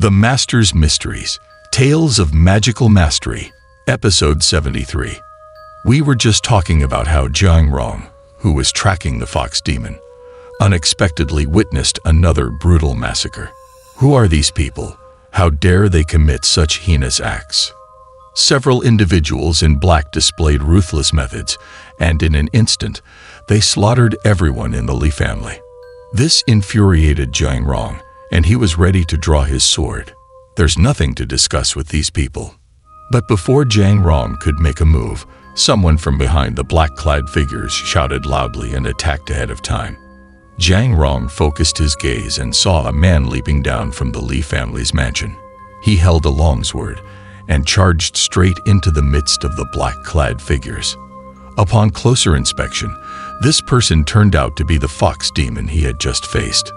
The Master's Mysteries, Tales of Magical Mastery, Episode 73. We were just talking about how Jiang Rong, who was tracking the fox demon, unexpectedly witnessed another brutal massacre. Who are these people? How dare they commit such heinous acts? Several individuals in black displayed ruthless methods, and in an instant, they slaughtered everyone in the Li family. This infuriated Jiang Rong, and he was ready to draw his sword. There's nothing to discuss with these people. But before Jiang Rong could make a move, someone from behind the black-clad figures shouted loudly and attacked ahead of time. Jiang Rong focused his gaze and saw a man leaping down from the Li family's mansion. He held a longsword and charged straight into the midst of the black-clad figures. Upon closer inspection, this person turned out to be the fox demon he had just faced.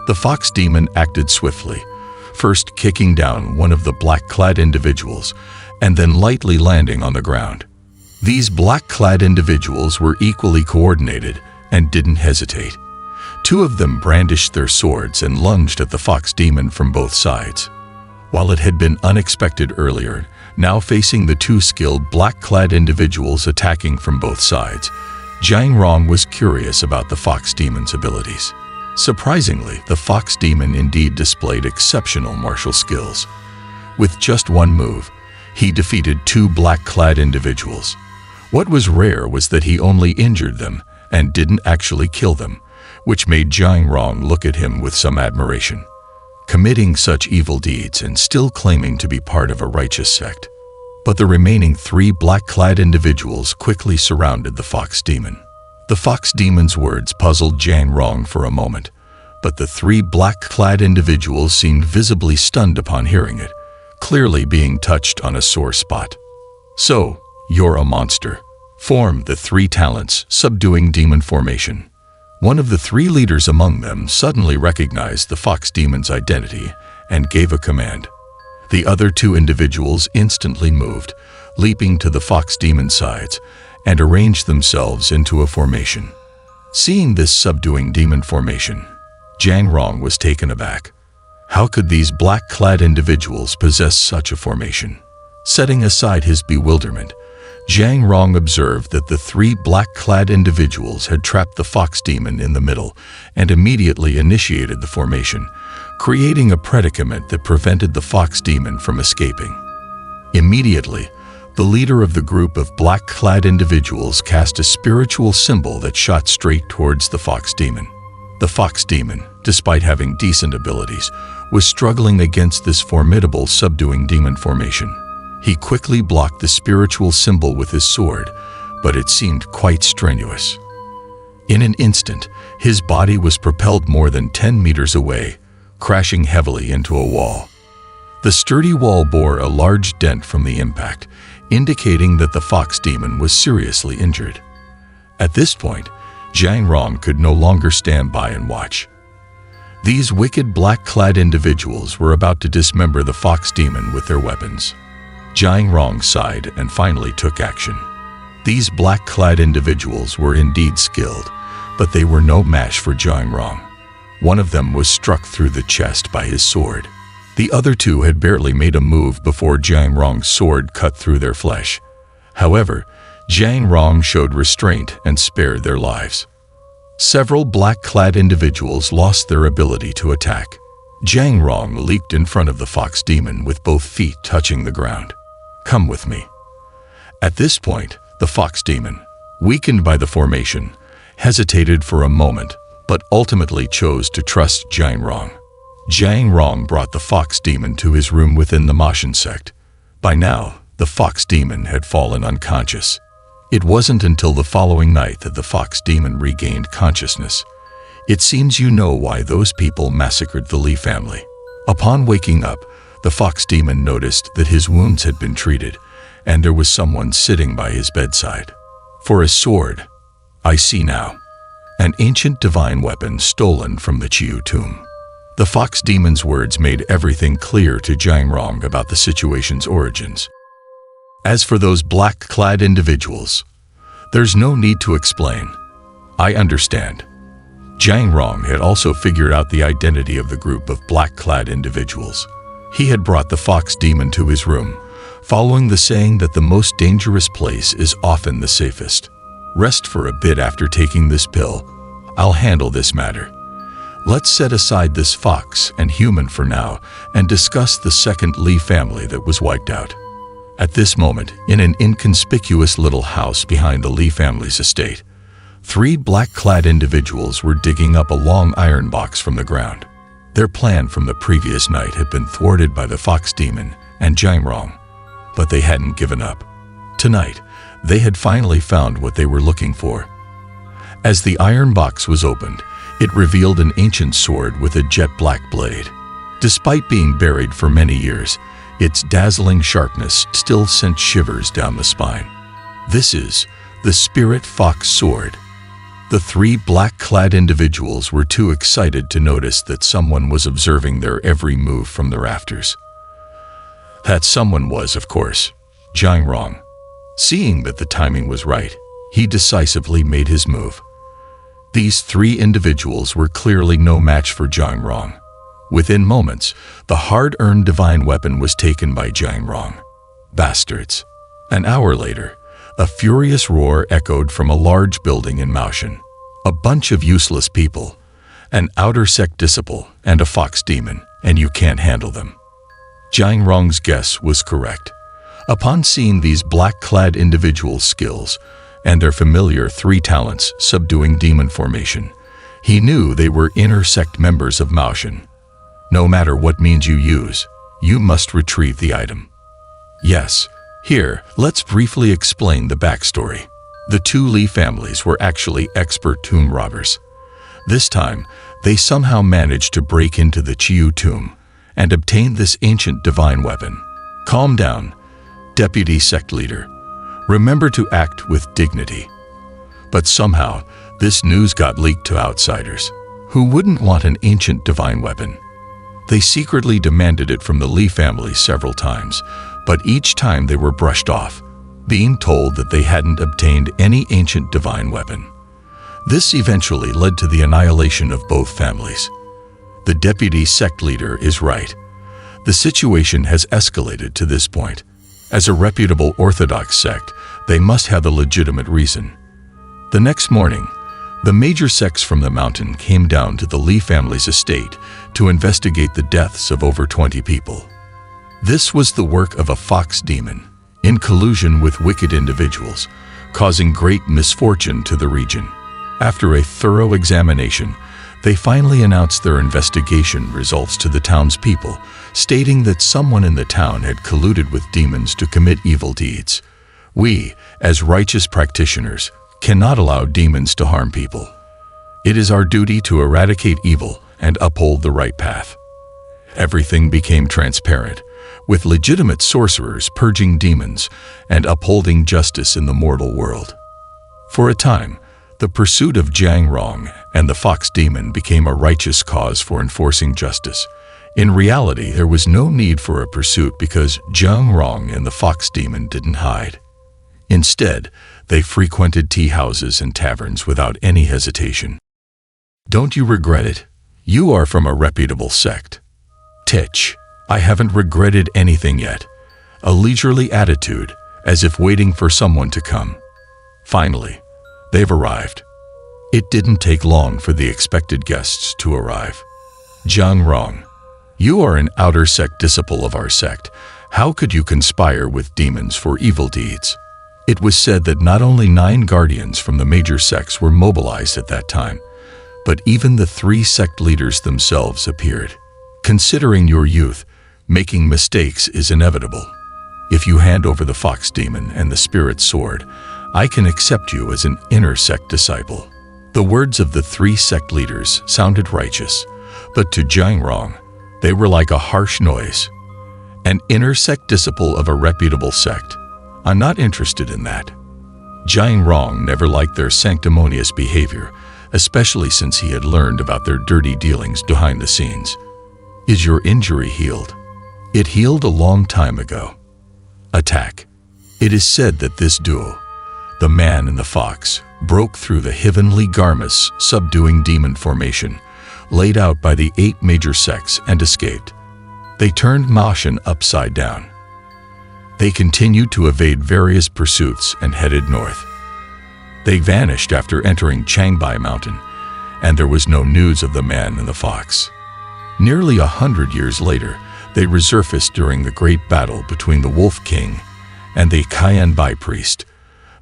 The fox demon acted swiftly, first kicking down one of the black-clad individuals and then lightly landing on the ground. These black-clad individuals were equally coordinated and didn't hesitate. Two of them brandished their swords and lunged at the fox demon from both sides. While it had been unexpected earlier, now facing the two skilled black-clad individuals attacking from both sides, Jiang Rong was curious about the fox demon's abilities. Surprisingly, the fox demon indeed displayed exceptional martial skills. With just one move, he defeated two black-clad individuals. What was rare was that he only injured them and didn't actually kill them, which made Jiang Rong look at him with some admiration. Committing such evil deeds and still claiming to be part of a righteous sect. But the remaining three black-clad individuals quickly surrounded the fox demon. The fox demon's words puzzled Jiang Rong for a moment, but the three black-clad individuals seemed visibly stunned upon hearing it, clearly being touched on a sore spot. So, you're a monster. Form the three talents, subduing demon formation. One of the three leaders among them suddenly recognized the fox demon's identity and gave a command. The other two individuals instantly moved, leaping to the fox demon's sides, and arranged themselves into a formation. Seeing this subduing demon formation, Jiang Rong was taken aback. How could these black-clad individuals possess such a formation? Setting aside his bewilderment, Jiang Rong observed that the three black-clad individuals had trapped the fox demon in the middle and immediately initiated the formation, creating a predicament that prevented the fox demon from escaping. Immediately, the leader of the group of black-clad individuals cast a spiritual symbol that shot straight towards the fox demon. The fox demon, despite having decent abilities, was struggling against this formidable subduing demon formation. He quickly blocked the spiritual symbol with his sword, but it seemed quite strenuous. In an instant, his body was propelled more than 10 meters away, crashing heavily into a wall. The sturdy wall bore a large dent from the impact, indicating that the fox demon was seriously injured. At this point, Jiang Rong could no longer stand by and watch. These wicked black-clad individuals were about to dismember the fox demon with their weapons. Jiang Rong sighed and finally took action. These black-clad individuals were indeed skilled, but they were no match for Jiang Rong. One of them was struck through the chest by his sword. The other two had barely made a move before Jiang Rong's sword cut through their flesh. However, Jiang Rong showed restraint and spared their lives. Several black-clad individuals lost their ability to attack. Jiang Rong leaped in front of the fox demon with both feet touching the ground. Come with me. At this point, the fox demon, weakened by the formation, hesitated for a moment, but ultimately chose to trust Jiang Rong. Jiang Rong brought the fox demon to his room within the Moshan sect. By now, the fox demon had fallen unconscious. It wasn't until the following night that the fox demon regained consciousness. It seems you know why those people massacred the Li family. Upon waking up, the fox demon noticed that his wounds had been treated, and there was someone sitting by his bedside. For a sword, I see now. An ancient divine weapon stolen from the Qiu tomb. The fox demon's words made everything clear to Jiang Rong about the situation's origins. As for those black-clad individuals, there's no need to explain. I understand. Jiang Rong had also figured out the identity of the group of black-clad individuals. He had brought the fox demon to his room, following the saying that the most dangerous place is often the safest. Rest for a bit after taking this pill. I'll handle this matter. Let's set aside this fox and human for now and discuss the second Lee family that was wiped out. At this moment, in an inconspicuous little house behind the Lee family's estate, 3 black-clad individuals were digging up a long iron box from the ground. Their plan from the previous night had been thwarted by the fox demon and Jiangrong, but they hadn't given up. Tonight, they had finally found what they were looking for. As the iron box was opened, it revealed an ancient sword with a jet-black blade. Despite being buried for many years, its dazzling sharpness still sent shivers down the spine. This is the Spirit Fox Sword. The 3 black-clad individuals were too excited to notice that someone was observing their every move from the rafters. That someone was, of course, Jiangrong. Seeing that the timing was right, he decisively made his move. These 3 individuals were clearly no match for Jiangrong. Within moments, the hard-earned divine weapon was taken by Jiangrong. Bastards. An hour later, a furious roar echoed from a large building in Maoshan. A bunch of useless people, an outer sect disciple and a fox demon, and you can't handle them. Jiangrong's guess was correct. Upon seeing these black-clad individuals' skills and their familiar 3 talents subduing demon formation, he knew they were inner sect members of Maoshan. No matter what means you use, you must retrieve the item. Yes, here, let's briefly explain the backstory. The 2 Lee families were actually expert tomb robbers. This time, they somehow managed to break into the Qiu tomb and obtain this ancient divine weapon. Calm down, Deputy Sect Leader. Remember to act with dignity. But somehow, this news got leaked to outsiders. Who wouldn't want an ancient divine weapon? They secretly demanded it from the Lee family several times, but each time they were brushed off, being told that they hadn't obtained any ancient divine weapon. This eventually led to the annihilation of both families. The deputy sect leader is right. The situation has escalated to this point. As a reputable Orthodox sect, they must have a legitimate reason. The next morning, the major sects from the mountain came down to the Lee family's estate to investigate the deaths of over 20 people. This was the work of a fox demon, in collusion with wicked individuals, causing great misfortune to the region. After a thorough examination, they finally announced their investigation results to the townspeople, stating that someone in the town had colluded with demons to commit evil deeds. We, as righteous practitioners, cannot allow demons to harm people. It is our duty to eradicate evil and uphold the right path. Everything became transparent, with legitimate sorcerers purging demons and upholding justice in the mortal world. For a time, the pursuit of Jiangrong and the fox demon became a righteous cause for enforcing justice. In reality, there was no need for a pursuit because Jiangrong and the fox demon didn't hide. Instead, they frequented tea houses and taverns without any hesitation. Don't you regret it? You are from a reputable sect. Titch, I haven't regretted anything yet. A leisurely attitude, as if waiting for someone to come. Finally, they've arrived. It didn't take long for the expected guests to arrive. Jiangrong, you are an outer sect disciple of our sect. How could you conspire with demons for evil deeds? It was said that not only 9 guardians from the major sects were mobilized at that time, but even the 3 sect leaders themselves appeared. Considering your youth, making mistakes is inevitable. If you hand over the fox demon and the spirit sword, I can accept you as an inner sect disciple. The words of the 3 sect leaders sounded righteous, but to Jiangrong, they were like a harsh noise. An inner sect disciple of a reputable sect. I'm not interested in that. Jiangrong never liked their sanctimonious behavior, especially since he had learned about their dirty dealings behind the scenes. Is your injury healed? It healed a long time ago. Attack. It is said that this duo, the man and the fox, broke through the heavenly garments subduing demon formation, laid out by the 8 major sects and escaped. They turned Moshan upside down. They continued to evade various pursuits and headed north. They vanished after entering Changbai Mountain, and there was no news of the man and the fox. Nearly 100 years later, they resurfaced during the great battle between the Wolf King and the Qianbai priest,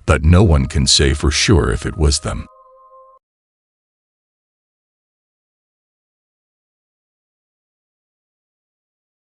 but no one can say for sure if it was them.